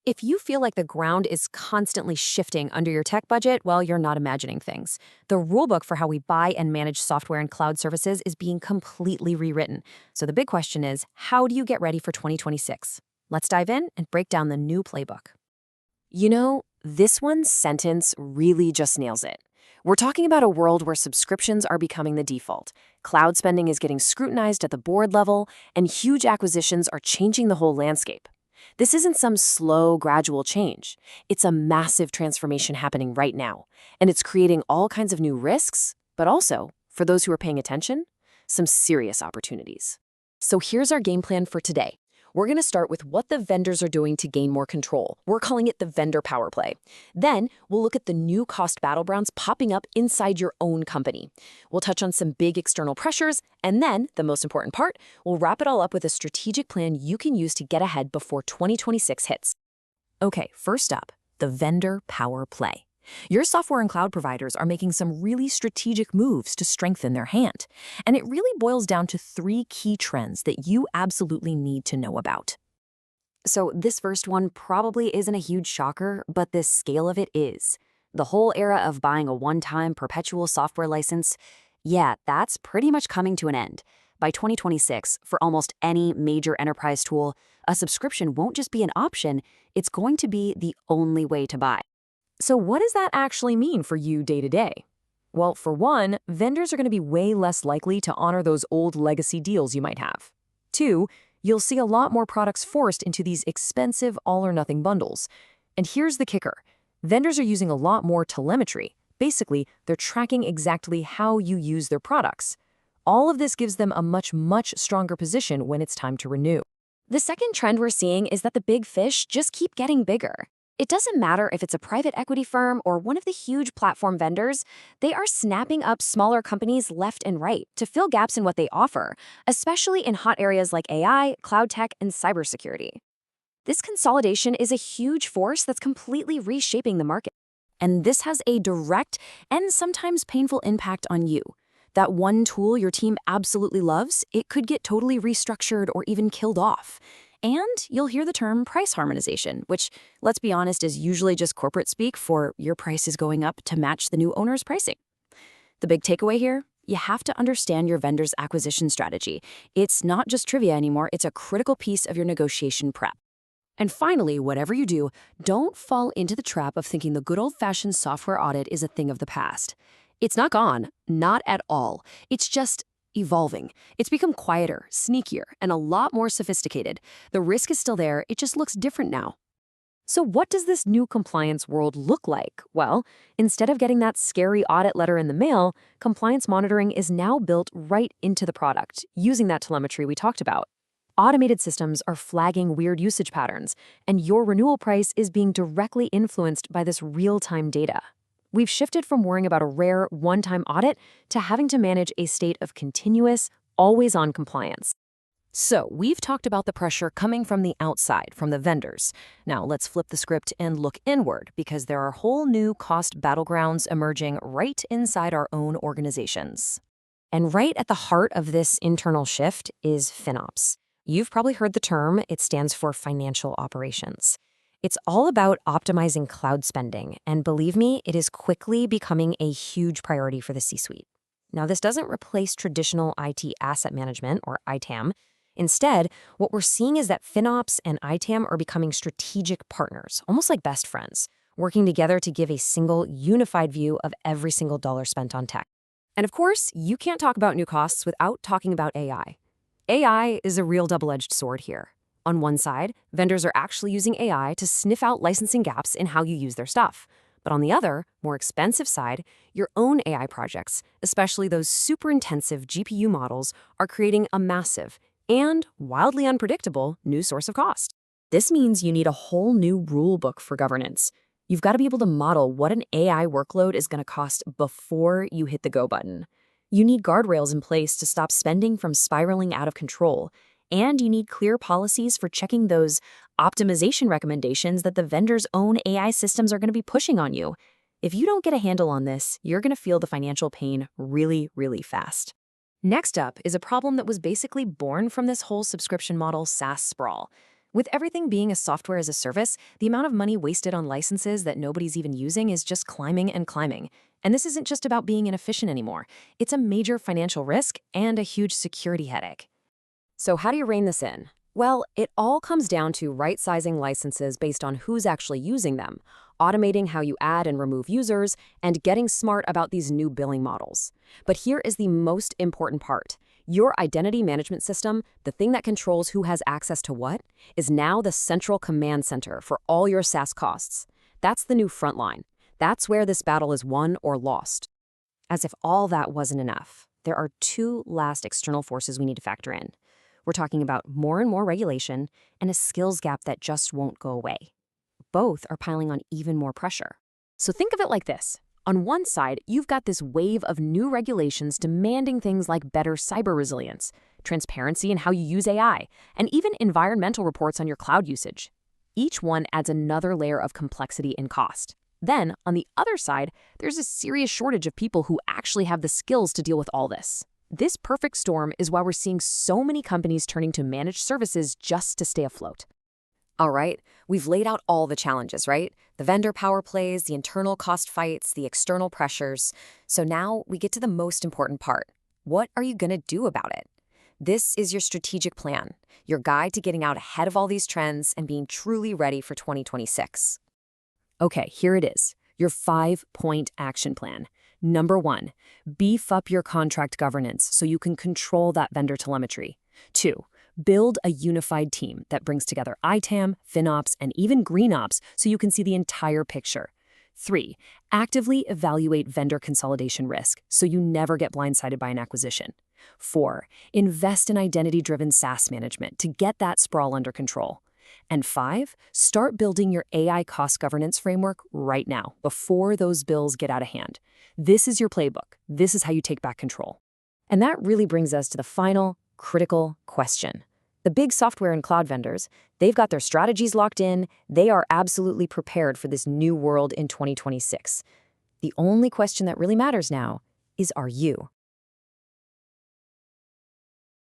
If you feel like the ground is constantly shifting under your tech budget, well, you're not imagining things. The rulebook for how we buy and manage software and cloud services is being completely rewritten. So the big question is, how do you get ready for 2026? Let's dive in and break down the new playbook. This one sentence really just nails it. We're talking about a world where subscriptions are becoming the default. Cloud spending is getting scrutinized at the board level, and huge acquisitions are changing the whole landscape. This isn't some slow, gradual change. It's a massive transformation happening right now, and it's creating all kinds of new risks, but also, for those who are paying attention, some serious opportunities. So here's our game plan for today. We're going to start with what the vendors are doing to gain more control. We're calling it the vendor power play. Then we'll look at the new cost battlegrounds popping up inside your own company. We'll touch on some big external pressures, and then, the most important part, we'll wrap it all up with a strategic plan you can use to get ahead before 2026 hits. Okay, first up, the vendor power play. Your software and cloud providers are making some really strategic moves to strengthen their hand. And it really boils down to 3 key trends that you absolutely need to know about. So this first one probably isn't a huge shocker, but the scale of it is. The whole era of buying a one-time perpetual software license, yeah, that's pretty much coming to an end. By 2026, for almost any major enterprise tool, a subscription won't just be an option, it's going to be the only way to buy. So what does that actually mean for you day to day? Well, for one, vendors are going to be way less likely to honor those old legacy deals you might have. 2, you'll see a lot more products forced into these expensive all-or-nothing bundles. And here's the kicker. Vendors are using a lot more telemetry. Basically, they're tracking exactly how you use their products. All of this gives them a much stronger position when it's time to renew. The second trend we're seeing is that the big fish just keep getting bigger. It doesn't matter if it's a private equity firm or one of the huge platform vendors, they are snapping up smaller companies left and right to fill gaps in what they offer, especially in hot areas like AI, cloud tech, and cybersecurity. This consolidation is a huge force that's completely reshaping the market. And this has a direct and sometimes painful impact on you. That one tool your team absolutely loves, it could get totally restructured or even killed off. And you'll hear the term price harmonization, which, let's be honest, is usually just corporate speak for your price is going up to match the new owner's pricing. The big takeaway here? You have to understand your vendor's acquisition strategy. It's not just trivia anymore, it's a critical piece of your negotiation prep. And finally, whatever you do, don't fall into the trap of thinking the good old-fashioned software audit is a thing of the past. It's not gone, not at all. It's just evolving. It's become quieter, sneakier, and a lot more sophisticated. The risk is still there, it just looks different now. So what does this new compliance world look like? Well, instead of getting that scary audit letter in the mail, compliance monitoring is now built right into the product, using that telemetry we talked about. Automated systems are flagging weird usage patterns, and your renewal price is being directly influenced by this real-time data. We've shifted from worrying about a rare, one-time audit to having to manage a state of continuous, always-on compliance. So, we've talked about the pressure coming from the outside, from the vendors. Now, let's flip the script and look inward, because there are whole new cost battlegrounds emerging right inside our own organizations. And right at the heart of this internal shift is FinOps. You've probably heard the term. It stands for financial operations. It's all about optimizing cloud spending, and believe me, it is quickly becoming a huge priority for the C-suite. Now, this doesn't replace traditional IT asset management, or ITAM. Instead, what we're seeing is that FinOps and ITAM are becoming strategic partners, almost like best friends, working together to give a single, unified view of every single dollar spent on tech. And of course, you can't talk about new costs without talking about AI. AI is a real double-edged sword here. On one side, vendors are actually using AI to sniff out licensing gaps in how you use their stuff. But on the other, more expensive side, your own AI projects, especially those super intensive GPU models, are creating a massive and wildly unpredictable new source of cost. This means you need a whole new rule book for governance. You've got to be able to model what an AI workload is going to cost before you hit the go button. You need guardrails in place to stop spending from spiraling out of control. And you need clear policies for checking those optimization recommendations that the vendor's own AI systems are going to be pushing on you. If you don't get a handle on this, you're going to feel the financial pain really fast. Next up is a problem that was basically born from this whole subscription model SaaS sprawl. With everything being a software as a service, the amount of money wasted on licenses that nobody's even using is just climbing and climbing. And this isn't just about being inefficient anymore. It's a major financial risk and a huge security headache. So how do you rein this in? Well, it all comes down to right-sizing licenses based on who's actually using them, automating how you add and remove users, and getting smart about these new billing models. But here is the most important part. Your identity management system, the thing that controls who has access to what, is now the central command center for all your SaaS costs. That's the new front line. That's where this battle is won or lost. As if all that wasn't enough, there are two last external forces we need to factor in. We're talking about more and more regulation and a skills gap that just won't go away. Both are piling on even more pressure. So think of it like this. On one side, you've got this wave of new regulations demanding things like better cyber resilience, transparency in how you use AI, and even environmental reports on your cloud usage. Each one adds another layer of complexity and cost. Then, on the other side, there's a serious shortage of people who actually have the skills to deal with all this. This perfect storm is why we're seeing so many companies turning to managed services just to stay afloat. All right, we've laid out all the challenges, right? The vendor power plays, the internal cost fights, the external pressures. So now we get to the most important part. What are you going to do about it? This is your strategic plan, your guide to getting out ahead of all these trends and being truly ready for 2026. Okay, here it is, your 5-point action plan. Number 1, beef up your contract governance so you can control that vendor telemetry. 2, build a unified team that brings together ITAM, FinOps, and even GreenOps so you can see the entire picture. 3, actively evaluate vendor consolidation risk so you never get blindsided by an acquisition. 4, invest in identity-driven SaaS management to get that sprawl under control. And 5, start building your AI cost governance framework right now, before those bills get out of hand. This is your playbook. This is how you take back control. And that really brings us to the final, critical question. The big software and cloud vendors, they've got their strategies locked in. They are absolutely prepared for this new world in 2026. The only question that really matters now is, are you?